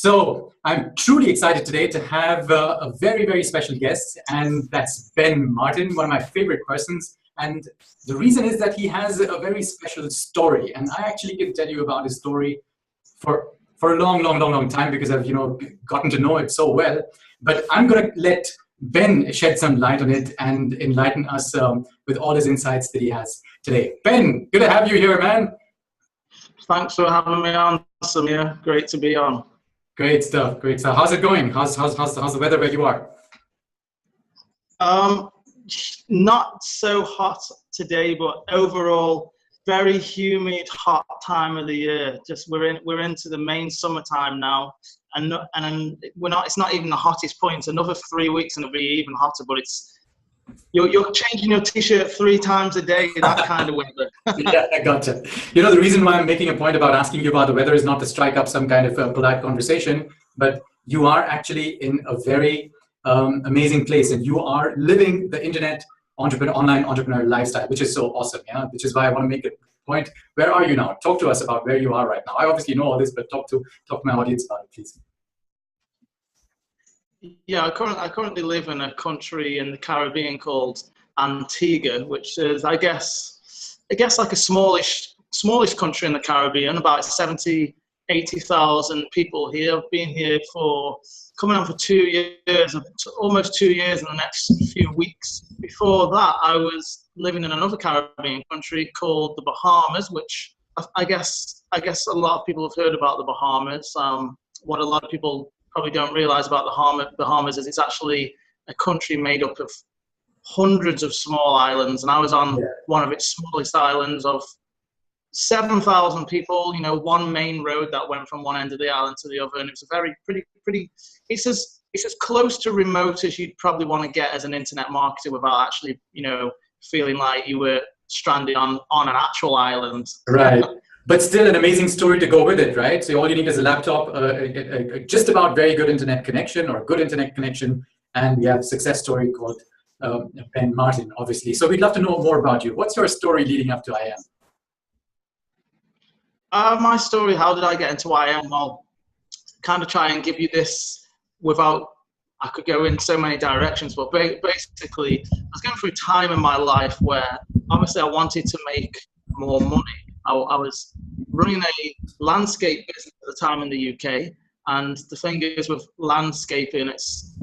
So I'm truly excited today to have a very, very special guest, and that's Ben Martin, one of my favorite persons. And the reason is that he has a very special story, and I actually can tell you about his story for a long time because I've gotten to know it so well. But I'm going to let Ben shed some light on it and enlighten us with all his insights that he has today. Ben, good to have you here, man. Thanks for having me on, Samir. Great to be on. Great stuff. Great stuff. How's it going? How's the weather where you are? Not so hot today, but overall very humid, hot time of the year. Just we're into the main summertime now, and we're not. It's not even the hottest point. Another 3 weeks and it'll be even hotter. But you're changing your t-shirt 3 times a day. That kind of weather. Yeah, I gotcha. The reason why I'm making a point about asking you about the weather is not to strike up some kind of polite conversation, but you are actually in a very amazing place, and you are living the internet online entrepreneur lifestyle, which is so awesome. Yeah, which is why I want to make a point. Where are you now? Talk to us about where you are right now. I obviously know all this, but talk to my audience about it, please. Yeah, I currently live in a country in the Caribbean called Antigua, which is, I guess like a smallish country in the Caribbean, about 70, 80,000 people here. I've been here coming on for 2 years, almost 2 years in the next few weeks. Before that, I was living in another Caribbean country called the Bahamas, which I guess a lot of people have heard about the Bahamas. What a lot of people probably don't realize about the Bahamas is it's actually a country made up of hundreds of small islands, and I was on one of its smallest islands of 7,000 people. One main road that went from one end of the island to the other, and it was a very pretty. It's as close to remote as you'd probably want to get as an internet marketer without actually feeling like you were stranded on an actual island. Right. But still an amazing story to go with it, right? So all you need is a laptop, just about very good internet connection or good internet connection, and we have a success story called Ben Martin, obviously. So we'd love to know more about you. What's your story leading up to IM? My story, how did I get into IM? Well, kind of try and give you this without, I could go in so many directions, but basically, I was going through a time in my life where obviously I wanted to make more money. I was running a landscape business at the time in the UK, and the thing is with landscaping,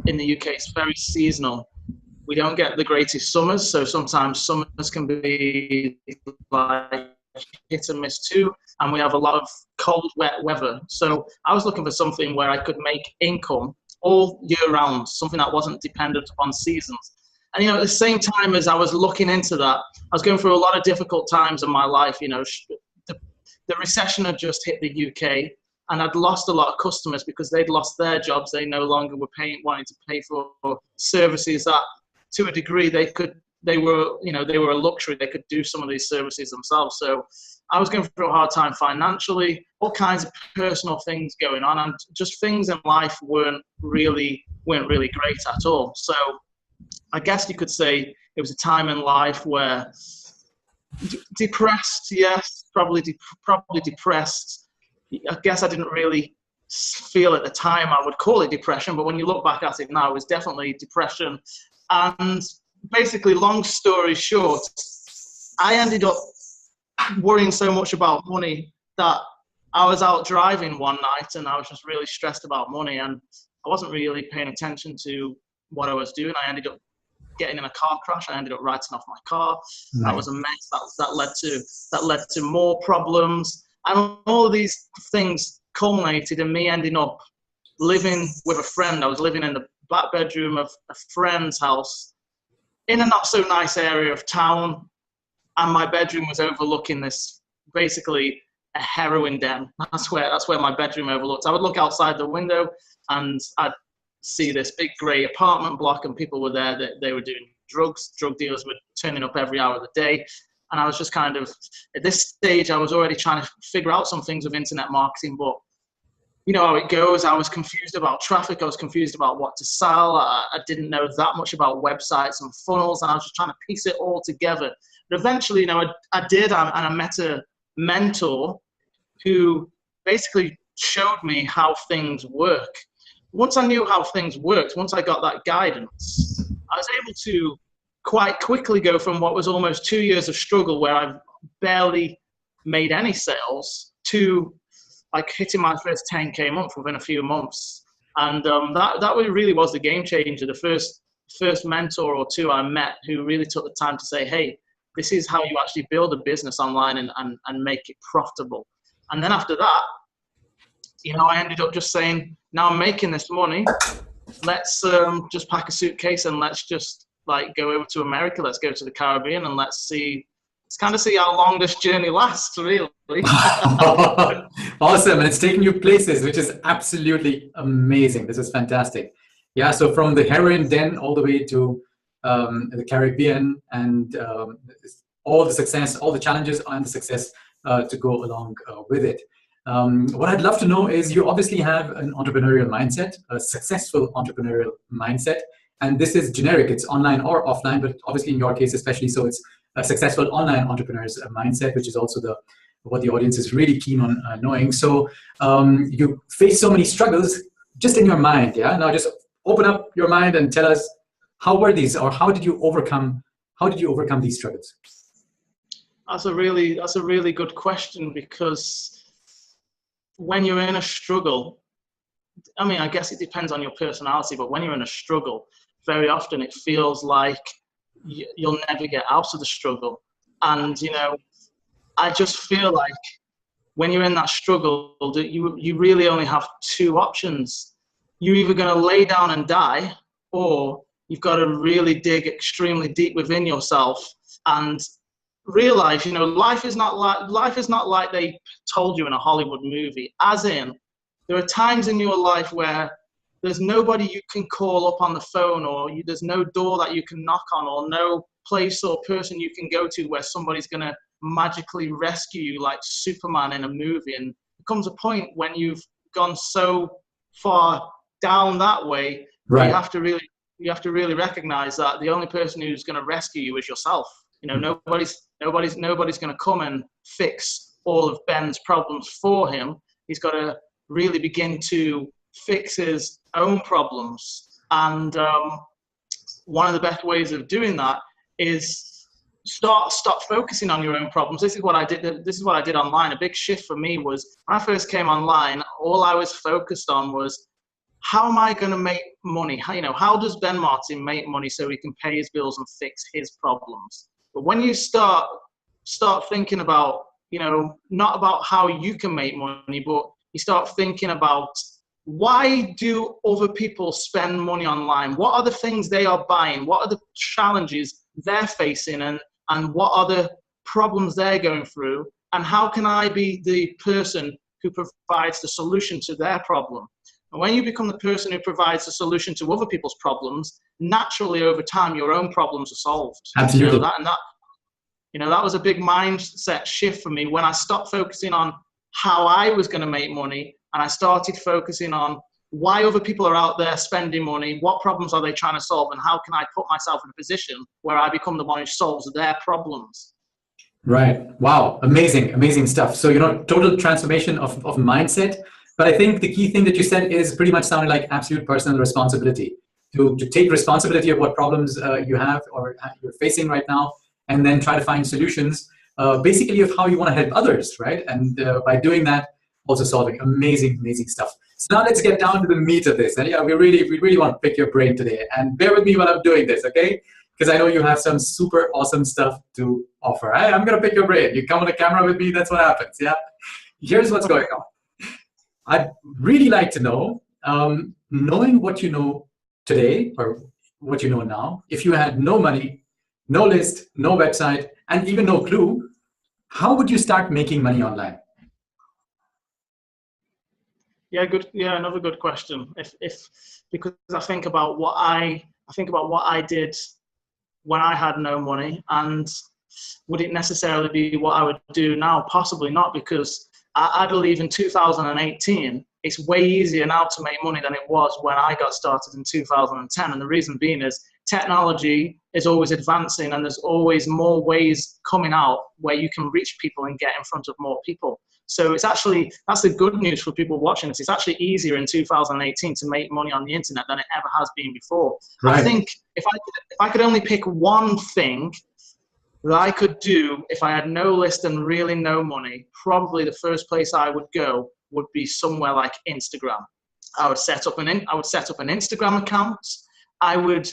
in the UK, it's very seasonal. We don't get the greatest summers, so sometimes summers can be like hit and miss too, and we have a lot of cold, wet weather. So I was looking for something where I could make income all year round, something that wasn't dependent upon seasons. And at the same time as I was looking into that, I was going through a lot of difficult times in my life. The recession had just hit the UK, and I'd lost a lot of customers because they'd lost their jobs. They no longer were wanting to pay for services that, to a degree, they were a luxury. They could do some of these services themselves. So I was going through a hard time financially, all kinds of personal things going on, and just things in life weren't really great at all. So I guess you could say it was a time in life where depressed, yes, probably depressed. I guess I didn't really feel at the time I would call it depression, but when you look back at it now, it was definitely depression. And basically, long story short, I ended up worrying so much about money that I was out driving one night and I was just really stressed about money, and I wasn't really paying attention to what I was doing. I ended up getting in a car crash. I ended up writing off my car. Nice. That was a mess. That led to more problems, and all of these things culminated in me ending up living with a friend. I was living in the back bedroom of a friend's house in a not so nice area of town, and my bedroom was overlooking this, basically a heroin den. That's where my bedroom overlooked. I would look outside the window and I'd see this big grey apartment block, and people were there. They were doing drugs. Drug dealers were turning up every hour of the day. And I was just kind of, at this stage, I was already trying to figure out some things of internet marketing, but you know how it goes. I was confused about traffic. I was confused about what to sell. I didn't know that much about websites and funnels, and I was just trying to piece it all together. But eventually, I did, and I met a mentor who basically showed me how things work. Once I knew how things worked, once I got that guidance, I was able to quite quickly go from what was almost 2 years of struggle where I barely made any sales to like hitting my first 10K month within a few months. And that really was the game changer. The first mentor or two I met who really took the time to say, hey, this is how you actually build a business online and make it profitable. And then after that, you know, I ended up just saying, now I'm making this money. Let's just pack a suitcase and let's just like go over to America. Let's go to the Caribbean and let's kind of see how long this journey lasts, really. Awesome. And it's taking you places, which is absolutely amazing. This is fantastic. Yeah. So from the heroin den all the way to the Caribbean, and all the success, all the challenges and the success to go along with it. What I'd love to know is you obviously have an entrepreneurial mindset, a successful entrepreneurial mindset, and this is generic. It's online or offline, but obviously in your case especially, so it's a successful online entrepreneur's mindset, which is also what the audience is really keen on knowing. So you face so many struggles just in your mind. Yeah. Now just open up your mind and tell us, how were these, or how did you overcome these struggles? That's a really good question, because when you're in a struggle, I mean, I guess it depends on your personality, but when you're in a struggle, very often it feels like you'll never get out of the struggle. And, you know, I just feel like when you're in that struggle, that you really only have two options. You're either going to lay down and die, or you've got to really dig extremely deep within yourself and realize, you know, life is not like they told you in a Hollywood movie. As in, there are times in your life where there's nobody you can call up on the phone, or there's no door that you can knock on, or no place or person you can go to where somebody's going to magically rescue you like Superman in a movie. And there comes a point when you've gone so far down that way, right, you have to really recognize that the only person who's going to rescue you is yourself. You know, nobody's going to come and fix all of Ben's problems for him. He's got to really begin to fix his own problems. And one of the best ways of doing that is stop focusing on your own problems. This is what I did online. A big shift for me was when I first came online, all I was focused on was, how am I going to make money? How does Ben Martin make money so he can pay his bills and fix his problems? But when you start thinking about, you know, not about how you can make money, but you start thinking about, why do other people spend money online? What are the things they are buying? What are the challenges they're facing? And what are the problems they're going through? And how can I be the person who provides the solution to their problem? And when you become the person who provides the solution to other people's problems, naturally over time, your own problems are solved. Absolutely. That was a big mindset shift for me when I stopped focusing on how I was going to make money, and I started focusing on why other people are out there spending money, what problems are they trying to solve, and how can I put myself in a position where I become the one who solves their problems. Right. Wow. Amazing stuff. So, you know, total transformation of mindset. But I think the key thing that you said is pretty much sounded like absolute personal responsibility, to take responsibility of what problems you have or you're facing right now, and then try to find solutions, basically of how you want to help others, right? And by doing that, also solving amazing stuff. So now let's get down to the meat of this. And yeah, we really want to pick your brain today. And bear with me while I'm doing this, okay? Because I know you have some super awesome stuff to offer. I'm going to pick your brain. You come on the camera with me, that's what happens, yeah? Here's what's going on. I'd really like to know, knowing what you know today, or what you know now, if you had no money, no list, no website, and even no clue, how would you start making money online? Yeah, good. Yeah, another good question. Because I think about what I did when I had no money, and would it necessarily be what I would do now? Possibly not, because I believe in 2018, it's way easier now to make money than it was when I got started in 2010. And the reason being is technology is always advancing, and there's always more ways coming out where you can reach people and get in front of more people. So it's actually, that's the good news for people watching this. It's actually easier in 2018 to make money on the internet than it ever has been before. Right. I think if I could only pick one thing that I could do if I had no list and really no money, probably the first place I would go would be somewhere like Instagram. I would set up an Instagram account. I would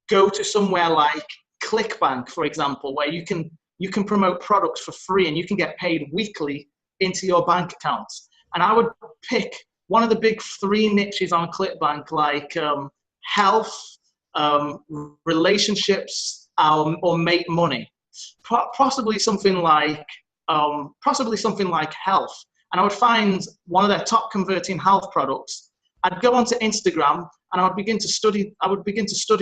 go to somewhere like ClickBank, for example, where you can promote products for free and you can get paid weekly into your bank account. And I would pick one of the big 3 niches on ClickBank, like health, relationships, or make money. Possibly something like health. And I would find one of their top converting health products. I'd go onto Instagram and I would begin to study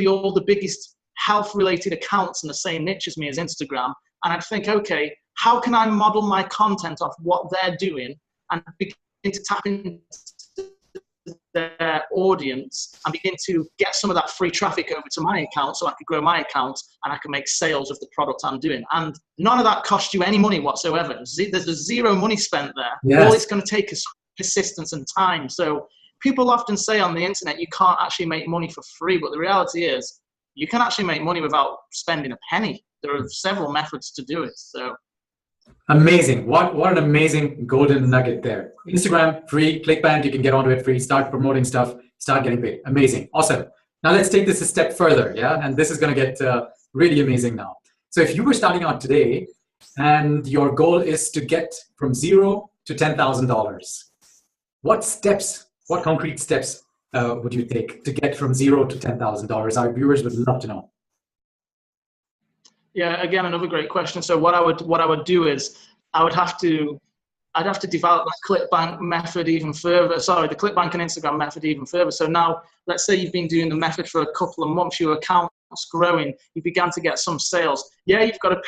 all the biggest health related accounts in the same niche as me as Instagram. And I'd think, okay, how can I model my content off what they're doing and begin to tap into their audience and begin to get some of that free traffic over to my account so I could grow my account and I can make sales of the product I'm doing. And none of that costs you any money whatsoever. There's zero money spent there. Yes. All it's going to take is persistence and time. So people often say on the internet, you can't actually make money for free, but the reality is you can actually make money without spending a penny. There are several methods to do it. So amazing. What an amazing golden nugget there. Instagram, free. ClickBank, you can get onto it free. Start promoting stuff. Start getting paid. Amazing. Awesome. Now let's take this a step further. Yeah, and this is going to get really amazing now. So if you were starting out today and your goal is to get from $0 to $10,000, what concrete steps would you take to get from $0 to $10,000? Our viewers would love to know. Yeah, again, another great question. So what I would do is I'd have to develop the ClickBank method even further. Sorry, the ClickBank and Instagram method even further. So now, let's say you've been doing the method for a couple of months, your account's growing, you began to get some sales. Yeah, you've got to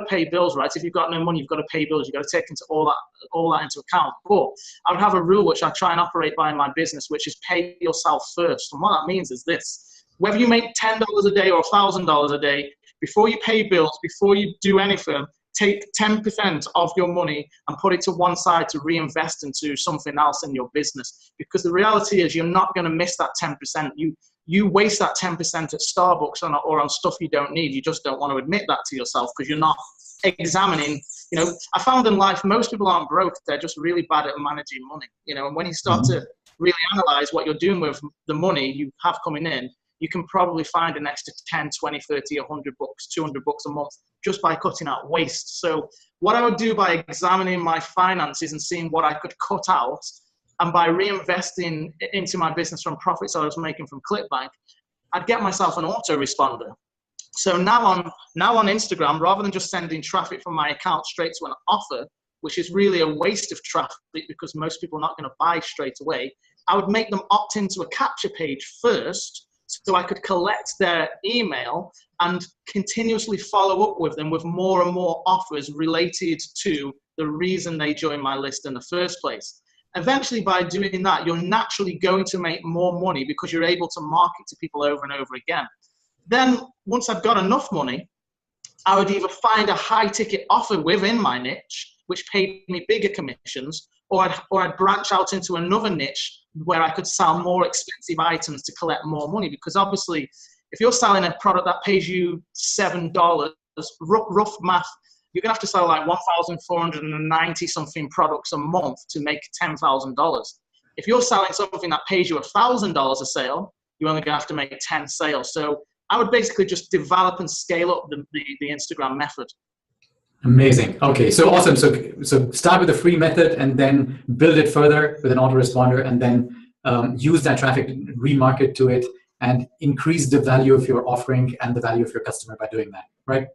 pay bills, right? If you've got no money, you've got to pay bills. You've got to take into all that into account. But I would have a rule which I try and operate by in my business, which is pay yourself first. And what that means is this: whether you make $10 a day or $1,000 a day, before you pay bills, before you do anything, take 10% of your money and put it to one side to reinvest into something else in your business. Because the reality is you're not going to miss that 10%. You waste that 10% at Starbucks or on stuff you don't need. You just don't want to admit that to yourself because you're not examining. You know, I found in life most people aren't broke. They're just really bad at managing money. You know, and when you start to really analyze what you're doing with the money you have coming in, you can probably find an extra 10, 20, 30, 100 bucks, 200 bucks a month just by cutting out waste. So what I would do by examining my finances and seeing what I could cut out, and by reinvesting into my business from profits I was making from ClickBank, I'd get myself an autoresponder. So now on Instagram, rather than just sending traffic from my account straight to an offer, which is really a waste of traffic because most people are not going to buy straight away, I would make them opt into a capture page first, so I could collect their email and continuously follow up with them with more and more offers related to the reason they joined my list in the first place. Eventually, by doing that, you're naturally going to make more money because you're able to market to people over and over again. Then, once I've got enough money, I would either find a high-ticket offer within my niche, which paid me bigger commissions, or I'd branch out into another niche where I could sell more expensive items to collect more money. Because obviously, if you're selling a product that pays you $7, rough math, you're going to have to sell like 1,490 something products a month to make $10,000. If you're selling something that pays you $1,000 a sale, you're only going to have to make 10 sales. So I would basically just develop and scale up the Instagram method. Amazing. Okay, so awesome. So start with the free method and then build it further with an autoresponder, and then use that traffic, remarket to it, and increase the value of your offering and the value of your customer by doing that, right?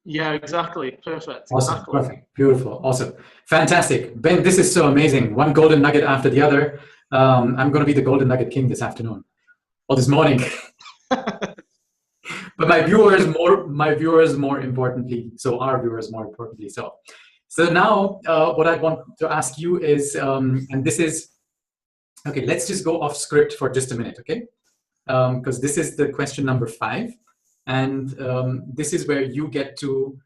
Yeah, exactly. Perfect. Awesome. Exactly. Perfect. Beautiful. Awesome. Fantastic. Ben, this is so amazing. One golden nugget after the other. I'm going to be the golden nugget king this afternoon or this morning. But my viewers more importantly, so our viewers more importantly. So now what I want to ask you is, and this is, okay, let's just go off script for just a minute, okay? because this is the question number 5. And this is where you get to,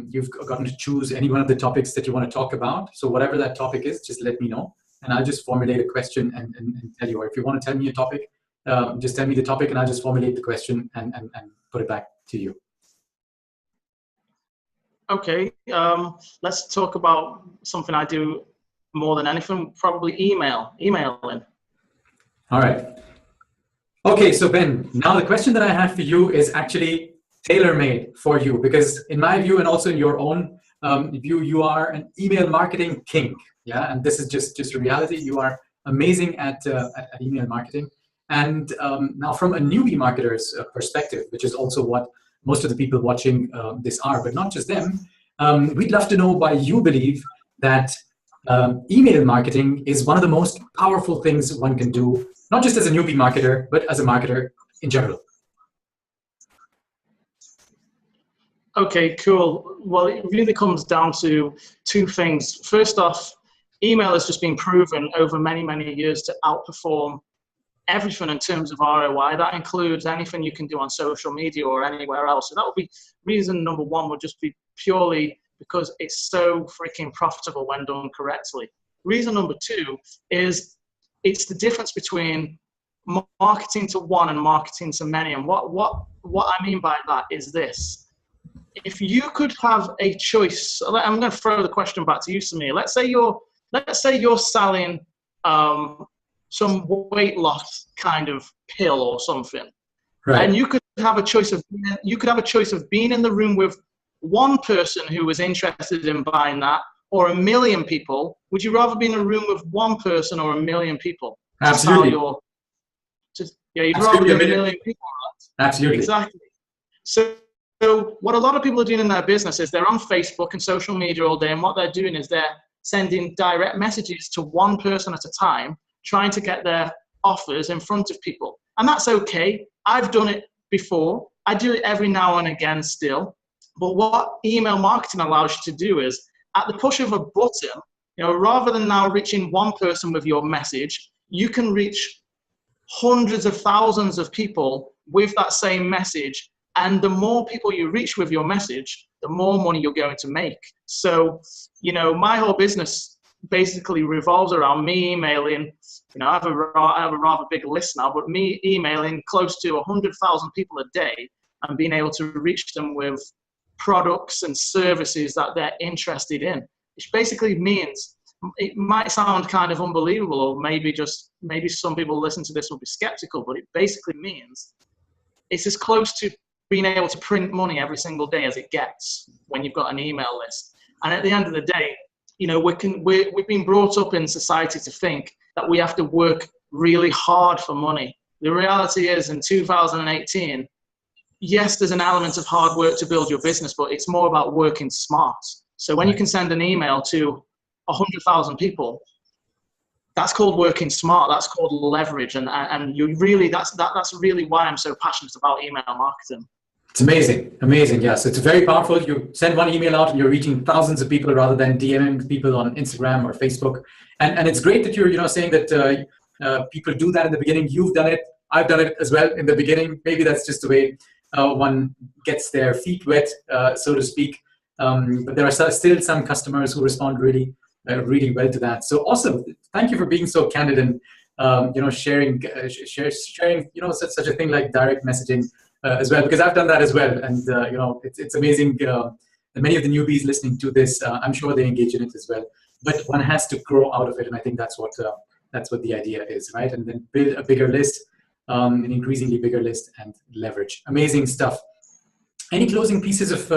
you've gotten to choose any one of the topics that you want to talk about. So whatever that topic is, just let me know. And I'll just formulate a question and tell you. Or if you want to tell me a topic, just tell me the topic and I'll just formulate the question and put it back to you. Okay, let's talk about something I do more than anything, probably emailing. All right. Okay, so Ben, now the question that I have for you is actually tailor-made for you, because in my view and also in your own view, you are an email marketing king. Yeah, and this is just a reality. You are amazing at email marketing. And now from a newbie marketer's perspective, which is also what most of the people watching this are, but not just them, we'd love to know why you believe that email marketing is one of the most powerful things one can do, not just as a newbie marketer, but as a marketer in general. Okay, cool. Well, it really comes down to 2 things. First off, email has just been proven over many, many years to outperform everything in terms of ROI. That includes anything you can do on social media or anywhere else. So that would be reason number 1, would just be purely because it's so freaking profitable when done correctly. Reason number 2 is it's the difference between marketing to one and marketing to many. And what I mean by that is this. If you could have a choice, I'm going to throw the question back to you, Samir. Let's say you're selling some weight loss kind of pill or something, right? And you could have a choice of being in the room with one person who was interested in buying that, or 1 million people. Would you rather be in a room with one person or 1 million people? Absolutely. You'd rather be 1 million people, right? Absolutely. Exactly. So what a lot of people are doing in their business is they're on Facebook and social media all day, and what they're doing is they're sending direct messages to one person at a time, trying to get their offers in front of people. And that's okay. I've done it before. I do it every now and again still. But what email marketing allows you to do is, at the push of a button, rather than now reaching one person with your message, you can reach hundreds of thousands of people with that same message. And the more people you reach with your message, the more money you're going to make. So, my whole business basically revolves around me emailing. I have a rather big list now, but me emailing close to 100,000 people a day and being able to reach them with products and services that they're interested in, which basically means, it might sound kind of unbelievable, or maybe some people listen to this will be skeptical, but it basically means it's as close to being able to print money every single day as it gets when you've got an email list. And at the end of the day, we've been brought up in society to think that we have to work really hard for money. The reality is, in 2018, yes, there's an element of hard work to build your business, but it's more about working smart. So when you can send an email to 100,000 people, that's called working smart. That's called leverage. And that's really why I'm so passionate about email marketing. It's amazing. Amazing. Yes. It's very powerful. You send one email out and you're reaching thousands of people rather than DMing people on Instagram or Facebook. And it's great that you're, saying that people do that in the beginning. You've done it. I've done it as well in the beginning. Maybe that's just the way one gets their feet wet, so to speak. But there are still some customers who respond really well to that. So awesome. Thank you for being so candid and, sharing, such a thing like direct messaging as well, because I've done that as well. And, it's amazing. Many of the newbies listening to this, I'm sure they engage in it as well, but one has to grow out of it. And I think that's what the idea is, right? And then build a bigger list, an increasingly bigger list, and leverage. Amazing stuff. Any closing pieces of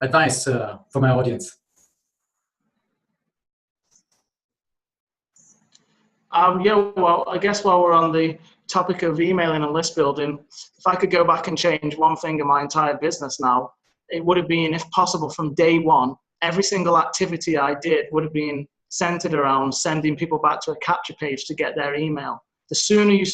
advice for my audience? Well, I guess while we're on the topic of emailing and list building, if I could go back and change one thing in my entire business now, it would have been, if possible, from day one, every single activity I did would have been centered around sending people back to a capture page to get their email. The sooner you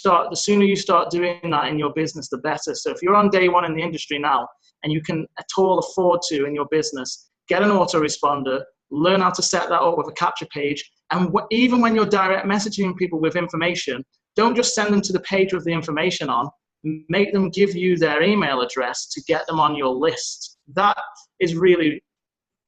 start doing that in your business, the better. So if you're on day one in the industry now and you can at all afford to in your business, get an autoresponder, learn how to set that up with a capture page. And even when you're direct messaging people with information, don't just send them to the page with the information on. Make them give you their email address to get them on your list. That is really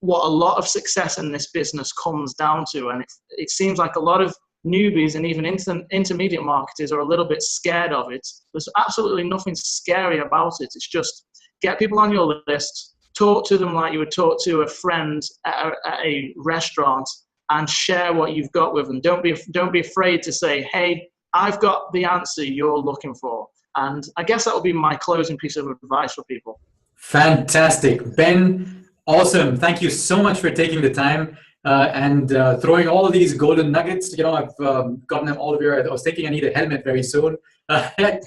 what a lot of success in this business comes down to. And it seems like a lot of newbies and even intermediate marketers are a little bit scared of it. There's absolutely nothing scary about it. It's just get people on your list, talk to them like you would talk to a friend at a restaurant, and share what you've got with them. Don't be afraid to say, hey, I've got the answer you're looking for. And I guess that would be my closing piece of advice for people. Fantastic. Ben, awesome. Thank you so much for taking the time and throwing all of these golden nuggets. You know, I've gotten them all of here. I was thinking I need a helmet very soon. But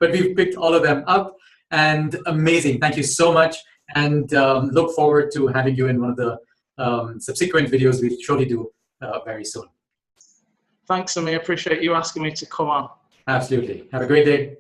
we've picked all of them up. And amazing. Thank you so much. And look forward to having you in one of the subsequent videos we'll surely do very soon. Thanks, Amir. Appreciate you asking me to come on. Absolutely. Have a great day.